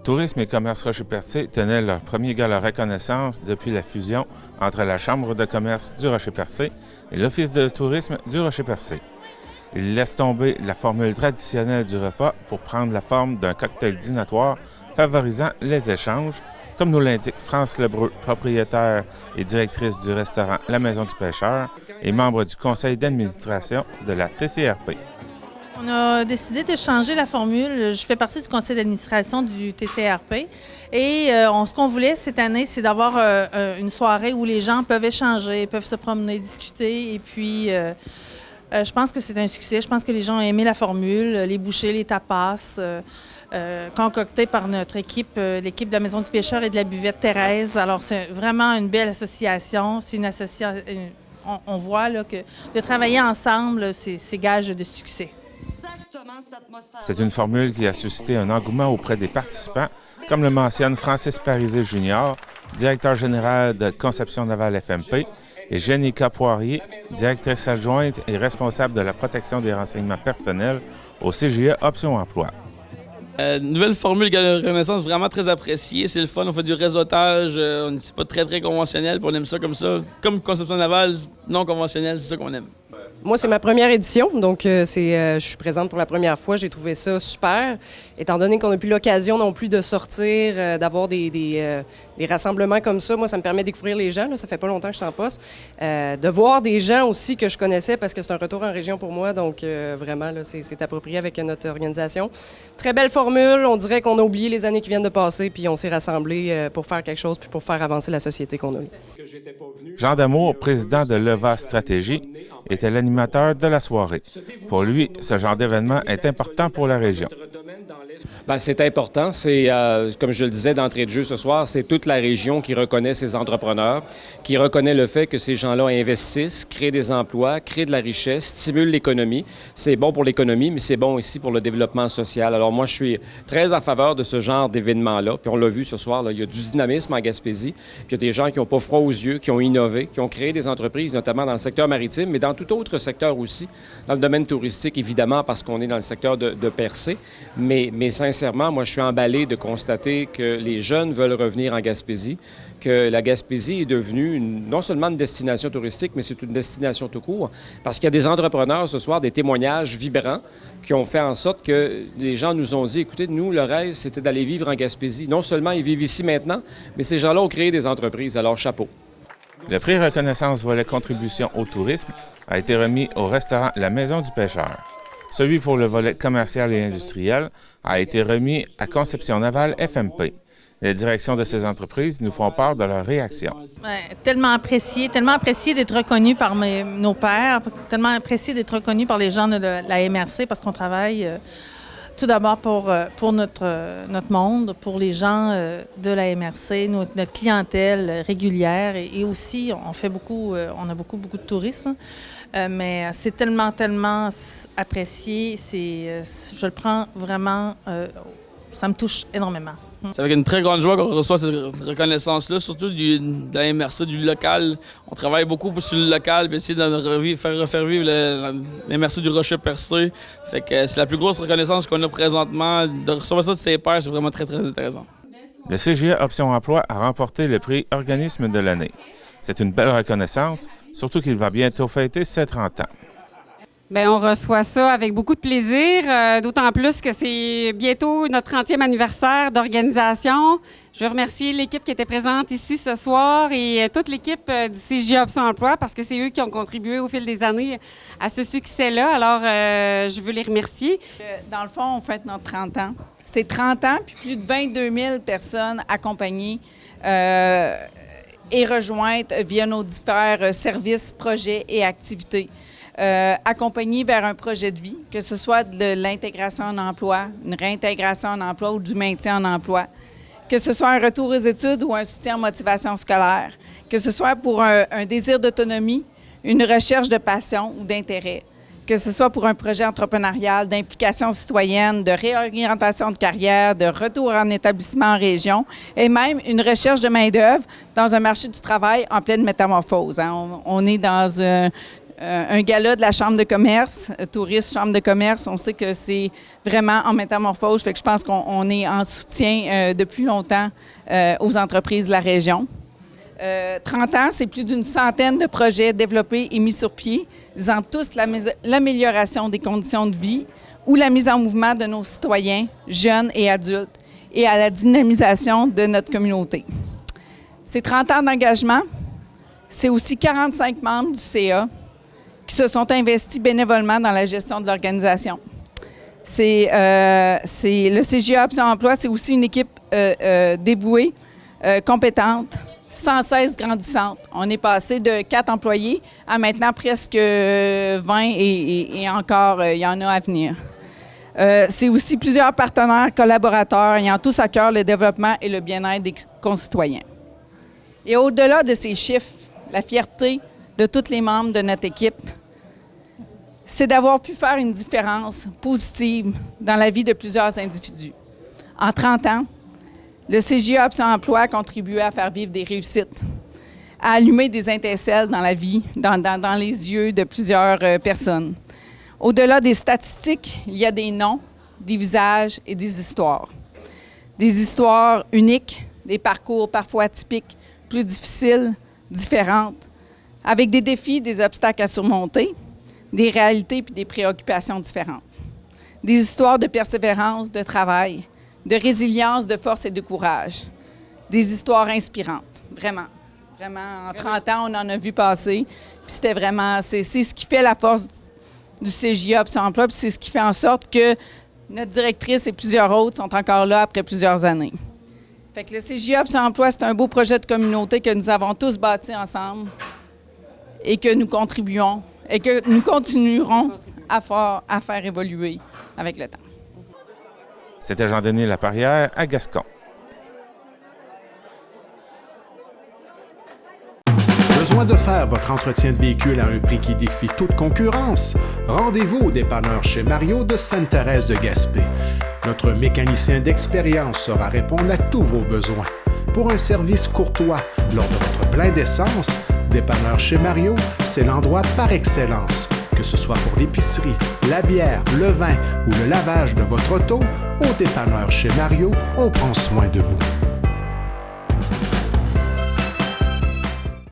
Tourisme et Commerce Rocher-Percé tenaient leur premier gala reconnaissance depuis la fusion entre la Chambre de commerce du Rocher-Percé et l'Office de tourisme du Rocher-Percé. Ils laissent tomber la formule traditionnelle du repas pour prendre la forme d'un cocktail dînatoire favorisant les échanges, comme nous l'indique France Lebreu, propriétaire et directrice du restaurant La Maison du Pêcheur et membre du conseil d'administration de la TCRP. On a décidé de changer la formule. Je fais partie du conseil d'administration du TCRP et ce qu'on voulait cette année, c'est d'avoir une soirée où les gens peuvent échanger, peuvent se promener, discuter et puis je pense que c'est un succès. Je pense que les gens ont aimé la formule, les bouchées, les tapas, concoctés par notre équipe, l'équipe de la Maison du Pêcheur et de la buvette Thérèse. Alors c'est vraiment une belle association. C'est une association. On voit là, que de travailler ensemble, c'est gage de succès. C'est une formule qui a suscité un engouement auprès des participants, comme le mentionne Francis Parisé Jr., directeur général de Conception Navale FMP, et Jenica Poirier, directrice adjointe et responsable de la protection des renseignements personnels au CGE Option Emploi. Nouvelle formule de reconnaissance vraiment très appréciée. C'est le fun, on fait du réseautage, c'est pas très conventionnel, puis on aime ça. Comme Conception Navale, non conventionnel, c'est ça qu'on aime. Moi, c'est ma première édition, donc je suis présente pour la première fois. J'ai trouvé ça super, étant donné qu'on n'a plus l'occasion non plus de sortir, d'avoir des rassemblements comme ça. Moi, ça me permet de découvrir les gens. Là, ça fait pas longtemps que je suis en poste. De voir des gens aussi que je connaissais, parce que c'est un retour en région pour moi. Donc, vraiment, là, c'est approprié avec notre organisation. Très belle formule. On dirait qu'on a oublié les années qui viennent de passer, puis on s'est rassemblés pour faire quelque chose, puis pour faire avancer la société qu'on a. Jean Damour, président de Leva Stratégie, était l'animateur de la soirée. Pour lui, ce genre d'événement est important pour la région. Bien, c'est important. C'est, comme je le disais d'entrée de jeu ce soir, c'est toute la région qui reconnaît ces entrepreneurs, qui reconnaît le fait que ces gens-là investissent, créent des emplois, créent de la richesse, stimulent l'économie. C'est bon pour l'économie, mais c'est bon aussi pour le développement social. Alors moi, je suis très en faveur de ce genre d'événement-là. Puis on l'a vu ce soir, là, il y a du dynamisme en Gaspésie. Puis il y a des gens qui n'ont pas froid aux yeux, qui ont innové, qui ont créé des entreprises, notamment dans le secteur maritime, mais dans tout autre secteur aussi. Dans le domaine touristique, évidemment, parce qu'on est dans le secteur de Percé. Mais sincèrement, moi, je suis emballé de constater que les jeunes veulent revenir en Gaspésie, que la Gaspésie est devenue non seulement une destination touristique, mais c'est une destination tout court, parce qu'il y a des entrepreneurs ce soir, des témoignages vibrants qui ont fait en sorte que les gens nous ont dit, écoutez, nous, le rêve, c'était d'aller vivre en Gaspésie. Non seulement ils vivent ici maintenant, mais ces gens-là ont créé des entreprises, alors chapeau. Le prix reconnaissance volet contribution au tourisme a été remis au restaurant La Maison du Pêcheur. Celui pour le volet commercial et industriel a été remis à Conception Navale FMP. Les directions de ces entreprises nous font part de leur réaction. Tellement apprécié d'être reconnu par nos pairs, tellement apprécié d'être reconnu par les gens de la MRC parce qu'on travaille tout d'abord pour notre monde, pour les gens de la MRC, notre clientèle régulière et aussi on a beaucoup de touristes. Mais c'est tellement apprécié, je le prends vraiment, ça me touche énormément. C'est avec une très grande joie qu'on reçoit cette reconnaissance-là, surtout de la MRC, du local. On travaille beaucoup sur le local, puis essayer de faire revivre la MRC du Rocher-Percé. Fait que c'est la plus grosse reconnaissance qu'on a présentement. De recevoir ça de ses pairs, c'est vraiment très intéressant. Le CGE Option Emploi a remporté le prix Organisme de l'année. C'est une belle reconnaissance, surtout qu'il va bientôt fêter ses 30 ans. Bien, on reçoit ça avec beaucoup de plaisir, d'autant plus que c'est bientôt notre 30e anniversaire d'organisation. Je veux remercier l'équipe qui était présente ici ce soir et toute l'équipe du CGE Option Emploi parce que c'est eux qui ont contribué au fil des années à ce succès-là. Alors, je veux les remercier. Dans le fond, on fête notre 30 ans. C'est 30 ans, puis plus de 22 000 personnes accompagnées et rejointes via nos différents services, projets et activités. Accompagnées vers un projet de vie, que ce soit de l'intégration en emploi, une réintégration en emploi ou du maintien en emploi, que ce soit un retour aux études ou un soutien en motivation scolaire, que ce soit pour un désir d'autonomie, une recherche de passion ou d'intérêt, que ce soit pour un projet entrepreneurial, d'implication citoyenne, de réorientation de carrière, de retour en établissement en région et même une recherche de main-d'œuvre dans un marché du travail en pleine métamorphose. On est dans un gala de la Chambre de commerce, Tourisme Chambre de commerce. On sait que c'est vraiment en métamorphose, fait que je pense qu'on est en soutien depuis longtemps aux entreprises de la région. 30 ans, c'est plus d'une centaine de projets développés et mis sur pied, visant tous l'amélioration des conditions de vie ou la mise en mouvement de nos citoyens, jeunes et adultes, et à la dynamisation de notre communauté. Ces 30 ans d'engagement, c'est aussi 45 membres du CA qui se sont investis bénévolement dans la gestion de l'organisation. Le CGA Option Emploi, c'est aussi une équipe dévouée, compétente, sans cesse grandissante. On est passé de 4 employés à maintenant presque 20 et encore, il y en a à venir. C'est aussi plusieurs partenaires, collaborateurs ayant tous à cœur le développement et le bien-être des concitoyens. Et au-delà de ces chiffres, la fierté de tous les membres de notre équipe, c'est d'avoir pu faire une différence positive dans la vie de plusieurs individus. En 30 ans, le CGA Option Emploi a contribué à faire vivre des réussites, à allumer des étincelles dans la vie, dans les yeux de plusieurs personnes. Au-delà des statistiques, il y a des noms, des visages et des histoires. Des histoires uniques, des parcours parfois atypiques, plus difficiles, différentes, avec des défis, des obstacles à surmonter, des réalités puis des préoccupations différentes. Des histoires de persévérance, de travail, de résilience, de force et de courage. Des histoires inspirantes, vraiment. Vraiment, en 30 ans, on en a vu passer. Puis c'était vraiment, c'est ce qui fait la force du CGA Option Emploi, puis c'est ce qui fait en sorte que notre directrice et plusieurs autres sont encore là après plusieurs années. Fait que le CGA Option Emploi, c'est un beau projet de communauté que nous avons tous bâti ensemble et que nous contribuons et que nous continuerons à faire évoluer avec le temps. C'était Jean-Denis Laparrière à Gascon. Besoin de faire votre entretien de véhicule à un prix qui défie toute concurrence? Rendez-vous au dépanneur chez Mario de Sainte-Thérèse de Gaspé. Notre mécanicien d'expérience saura répondre à tous vos besoins. Pour un service courtois lors de votre plein d'essence, dépanneur chez Mario, c'est l'endroit par excellence. Que ce soit pour l'épicerie, la bière, le vin ou le lavage de votre auto, au dépanneur chez Mario, on prend soin de vous.